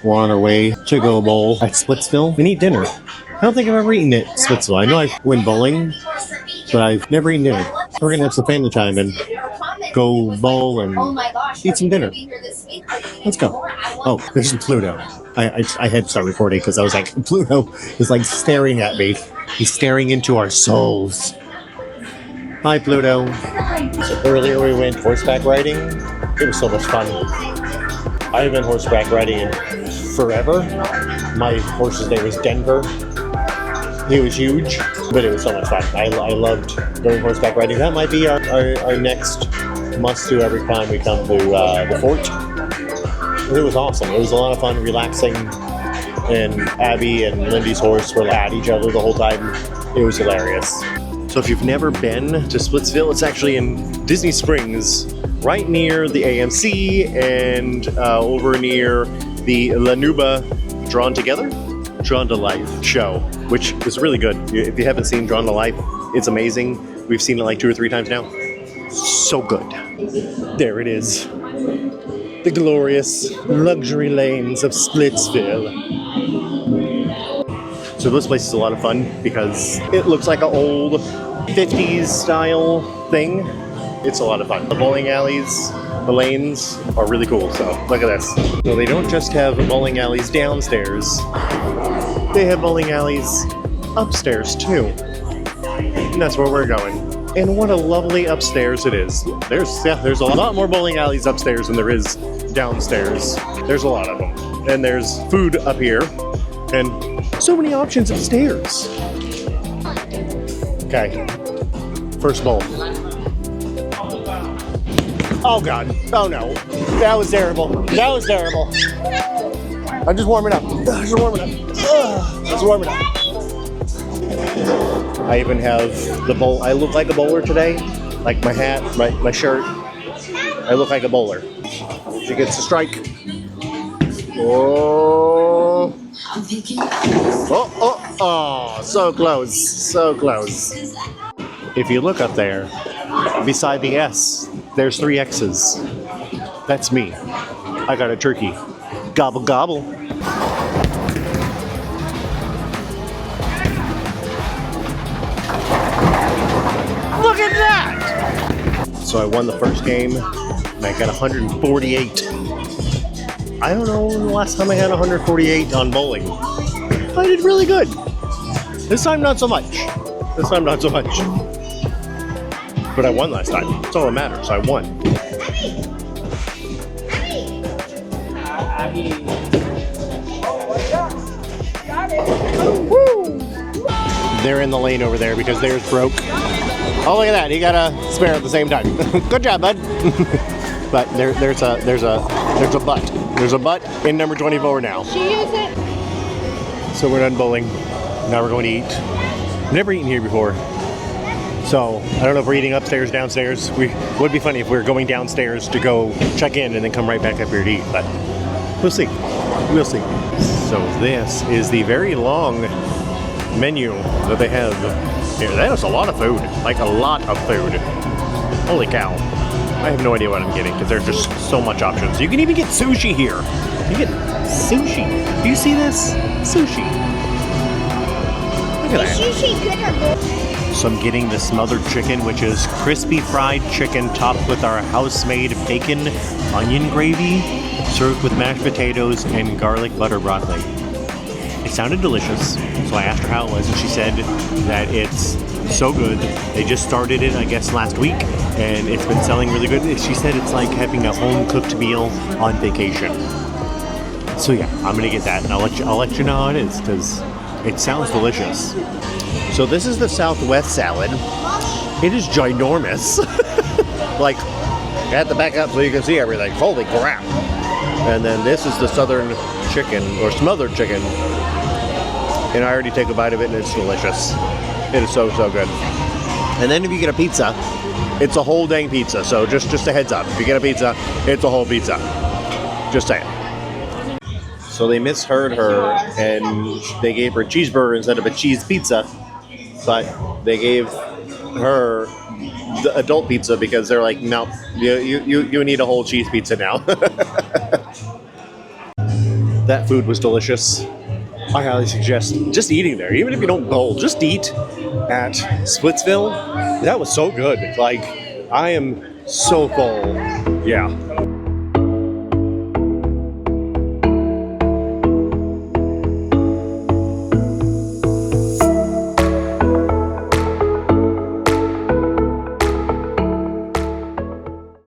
we're on our way to go bowl at Splitsville and eat dinner. I don't think I've ever eaten at Splitsville. I know I went bowling, but I've never eaten dinner. We're gonna have some family time and go bowl and eat some dinner. Let's go. Oh, there's Pluto. I had to start recording because I was like, Pluto is like staring at me. He's staring into our souls. Hi, Pluto. So earlier we went horseback riding. It was so much fun. I haven't been horseback riding in forever. My horse's name was Denver. He was huge, but it was so much fun. I loved going horseback riding. That might be our next must-do every time we come to the fort. It was awesome. It was a lot of fun, relaxing, and Abby and Lindy's horse were at each other the whole time. It was hilarious. So if you've never been to Splitsville, it's actually in Disney Springs, right near the AMC and over near the La Nuba Drawn to Life show, which is really good. If you haven't seen Drawn to Life, it's amazing. We've seen it like 2 or 3 times now. So good. There it is. The glorious luxury lanes of Splitsville. So this place is a lot of fun because it looks like an old 50s style thing. It's a lot of fun. The bowling alleys, the lanes are really cool. So look at this. So they don't just have bowling alleys downstairs. They have bowling alleys upstairs too. And that's where we're going. And what a lovely upstairs it is. There's a lot more bowling alleys upstairs than there is downstairs. There's a lot of them. And there's food up here. And so many options upstairs. Okay. First bowl. Oh God. Oh no. That was terrible. That was terrible. I'm just warming up. Just warming up. Just warming up. I even have the bowl. I look like a bowler today. Like my hat, my shirt. I look like a bowler. She gets a strike. Oh. Oh, so close. So close. If you look up there, beside the S, there's 3 X's. That's me. I got a turkey. Gobble, gobble. Look at that! So I won the first game, and I got 148. I don't know the last time I had 148 on bowling. I did really good. This time, not so much. This time, not so much. But I won last time. That's all that matters. I won. Woo! They're in the lane over there because theirs broke. Oh, look at that. He got a spare at the same time. Good job, bud. But there's a butt. There's a butt in number 24 now. She is it. So we're done bowling. Now we're going to eat. I've never eaten here before. So I don't know if we're eating upstairs, downstairs. It would be funny if we were going downstairs to go check in and then come right back up here to eat. But we'll see. We'll see. So this is the very long menu that they have here. That is a lot of food. Like a lot of food. Holy cow. I have no idea what I'm getting because there's just so much options. You can even get sushi here. You get sushi. Do you see this? Sushi. Look at that. Is sushi good or bad? So I'm getting the smothered chicken, which is crispy fried chicken topped with our house-made bacon onion gravy, served with mashed potatoes and garlic butter broccoli. It sounded delicious, so I asked her how it was, and she said that it's so good. They just started it, I guess, last week, and it's been selling really good. She said it's like having a home-cooked meal on vacation. So yeah, I'm gonna get that, and I'll let you know how it is, because it sounds delicious. So this is the Southwest salad. It is ginormous. Like, I had to back up so you can see everything. Holy crap. And then this is the Southern chicken, or smothered chicken. And I already take a bite of it and it's delicious. It is so, so good. And then if you get a pizza, it's a whole dang pizza. So just a heads up. If you get a pizza, it's a whole pizza. Just saying. So they misheard her and they gave her a cheeseburger instead of a cheese pizza. But they gave her the adult pizza because they're like, no, you need a whole cheese pizza now. That food was delicious. I highly suggest just eating there. Even if you don't bowl, just eat at Splitsville. That was so good. Like, I am so full. Yeah.